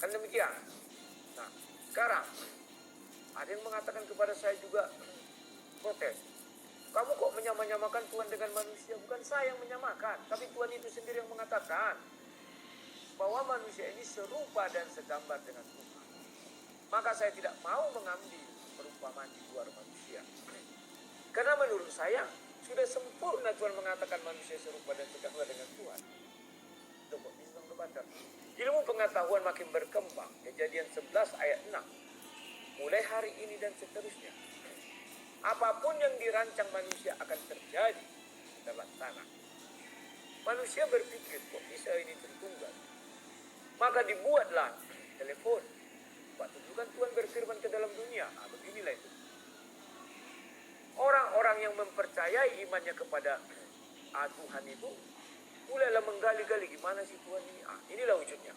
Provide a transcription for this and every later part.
Kan demikian. Nah, sekarang ada yang mengatakan kepada saya juga protes. Kamu kok menyamakan Tuhan dengan manusia? Bukan saya yang menyamakan, tapi Tuhan itu sendiri yang mengatakan bahwa manusia ini serupa dan segambar dengan Tuhan. Maka saya tidak mau mengambil perumpamaan di luar manusia. Karena menurut saya sudah sempurna Tuhan mengatakan manusia serupa dan segambar dengan Tuhan. Coba bisa membaca. Ilmu pengetahuan makin berkembang. Kejadian 11 ayat 6. Mulai hari ini dan seterusnya. Apapun yang dirancang manusia akan terjadi dalam tanah. Manusia berpikir kok bisa ini tertunggal. Maka dibuatlah telepon. Waktu itu kan Tuhan berfirman ke dalam dunia. Beginilah itu. Orang-orang yang mempercayai imannya kepada Tuhan itu mulailah menggali-gali gimana sih Tuhan ini. Inilah wujudnya.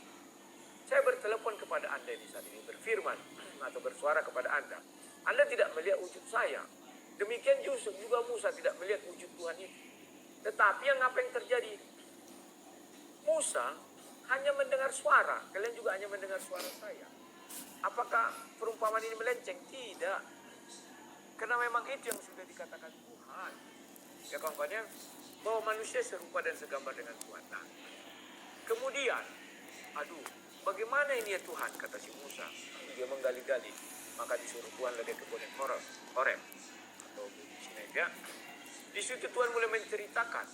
Saya bertelepon kepada Anda di saat ini, berfirman atau bersuara kepada Anda. Anda tidak melihat wujud saya. Demikian Yusuf juga Musa tidak melihat wujud Tuhan itu. Tetapi apa yang terjadi? Musa hanya mendengar suara. Kalian juga hanya mendengar suara saya. Apakah perumpamaan ini melenceng? Tidak. Karena memang itu yang sudah dikatakan Tuhan. Ya kawan-kawannya, bahwa manusia serupa dan segambar dengan Tuhan. Nah, kemudian, bagaimana ini ya Tuhan, kata si Musa. Dia menggali-gali. Maka disuruh Tuhan lagi ke Gunung Horeb atau Bukit Sinai. Ya. Di situ Tuhan mulai menceritakan.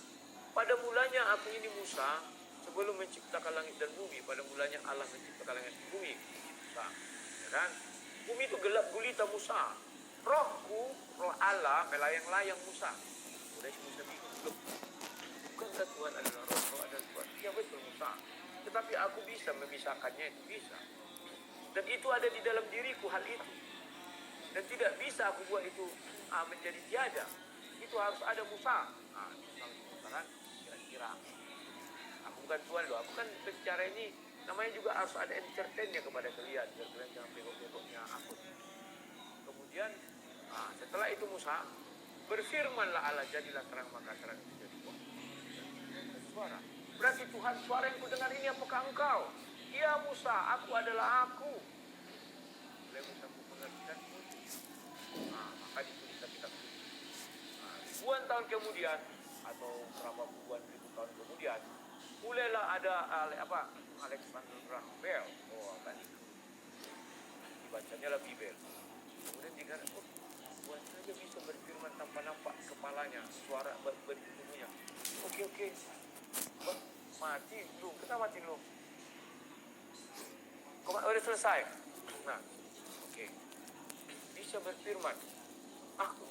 Pada mulanya aku ini Musa, sebelum menciptakan langit dan bumi. Pada mulanya Allah menciptakan langit dan bumi. Nah, ya kan? Bumi itu gelap gulita Musa. Rohku, roh Allah melayang-layang Musa. Udah si Musa bingung. Bukankah Tuhan adalah roh adalah Tuhan? Ya betul Musa. Tetapi aku bisa memisahkannya, itu bisa. Dan itu ada di dalam diriku hal itu. Dan tidak bisa aku buat itu menjadi tiada. Itu harus ada Musa. Kalau Musa kan kira-kira. Aku bukan Tuhan loh. Aku kan bicara ini namanya juga harus ada entertainnya kepada kalian. Biar kalian jangan bengok-bengoknya aku. Kemudian setelah itu Musa berfirmanlah Allah, jadilah terang maka terang itu jadi suara. Berarti Tuhan, suara yang kudengar ini apakah engkau? Ya Musa, aku adalah aku. Oleh Musa ku mengertikan maka dituliskan kitab itu. Ribuan tahun kemudian atau berapa puluhan ribu tahun kemudian mulailah ada Alexander Graham Bell. Tadi dibacanya lah Bibel. Kemudian dikatakan, Tuhan saja bisa berfirman tanpa nampak kepalanya, suara bertubuhnya. Oke. Mati belum? Kita mati belum? Kau udah selesai? Nah, oke. Bisa berfirman. Aku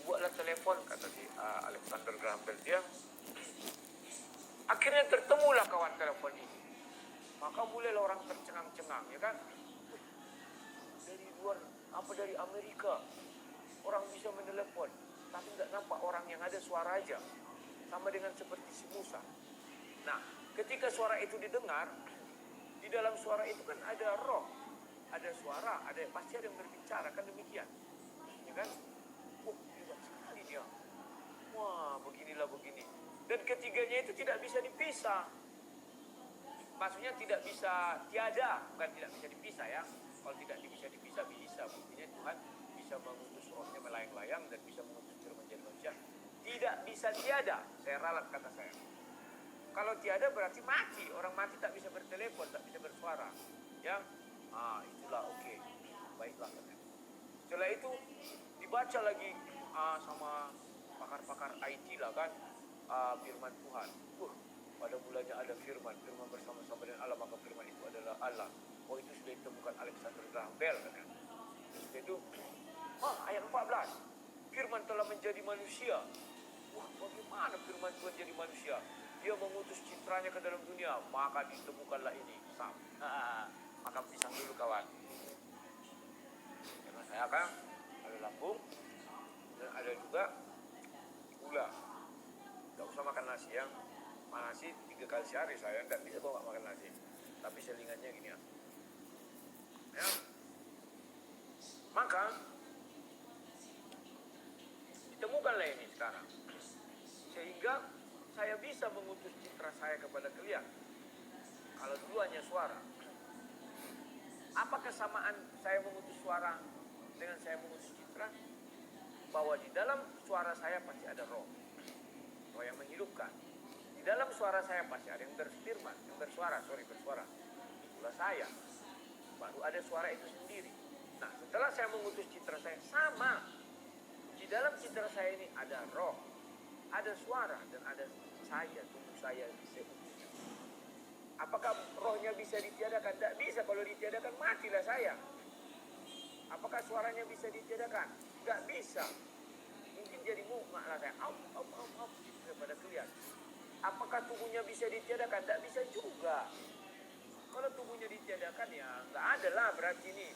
buatlah telepon, kata si Alexander Graham Bell. Dia akhirnya tertemulah kawan telepon ini. Maka mulailah orang tercengang-cengang, ya kan? Dari luar, dari Amerika, orang bisa menelepon, tapi nggak nampak orang yang ada suara aja. Sama dengan seperti si Musa. Nah, ketika suara itu didengar, di dalam suara itu kan ada roh, ada suara, pasti ada yang berbicara, kan demikian, ya kan? Hebat sekali dia. Wah, beginilah begini. Dan ketiganya itu tidak bisa dipisah. Maksudnya tidak bisa tiada, bukan tidak bisa dipisah ya. Kalau tidak bisa dipisah, bisa. Buktinya Tuhan bisa mengutus rohnya melayang-layang dan bisa mengutus firman menjadi manusia. Tidak bisa tiada, saya ralat kata saya. Kalau tiada berarti mati. Orang mati tak bisa bertelepon, tak bisa bersuara. Ya, itulah oke. Baiklah. Setelah itu dibaca lagi sama pakar-pakar IT lah kan, firman Tuhan. Pada mulanya ada firman bersama-sama dengan Allah, maka firman itu adalah Allah. Itu sudah ditemukan Alexander Graham Bell kan. Itu ayat 14. Firman telah menjadi manusia. Bagaimana firman Tuhan jadi manusia? Dia mengutus citranya ke dalam dunia, maka ditemukanlah ini. Maka pisah dulu kawan. Karena saya kan ada lambung dan ada juga gula. Gak usah makan nasi ya. Nasi 3 kali sehari saya nggak bisa kok nggak makan nasi. Tapi selingannya gini ya. Maka ditemukanlah ini sekarang. Sehingga saya bisa mengutus citra saya kepada kalian. Kalau dulu hanya suara. Apa kesamaan saya mengutus suara dengan saya mengutus citra? Bahwa di dalam suara saya pasti ada roh. Roh yang menghidupkan. Di dalam suara saya pasti ada yang berfirman, yang bersuara. Itulah saya. Baru ada suara itu sendiri. Nah, setelah saya mengutus citra saya, sama. Di dalam citra saya ini ada roh, ada suara, dan ada saya, tubuh saya seutuhnya. Apakah rohnya bisa ditiadakan? Tidak bisa. Kalau ditiadakan, matilah saya. Apakah suaranya bisa ditiadakan? Tidak bisa. Mungkin jadi muak lah saya. Au, daripada kelihatan. Apakah tubuhnya bisa ditiadakan? Tidak bisa juga. Kalau tubuhnya ditiadakan, ya nggak ada lah berarti ini.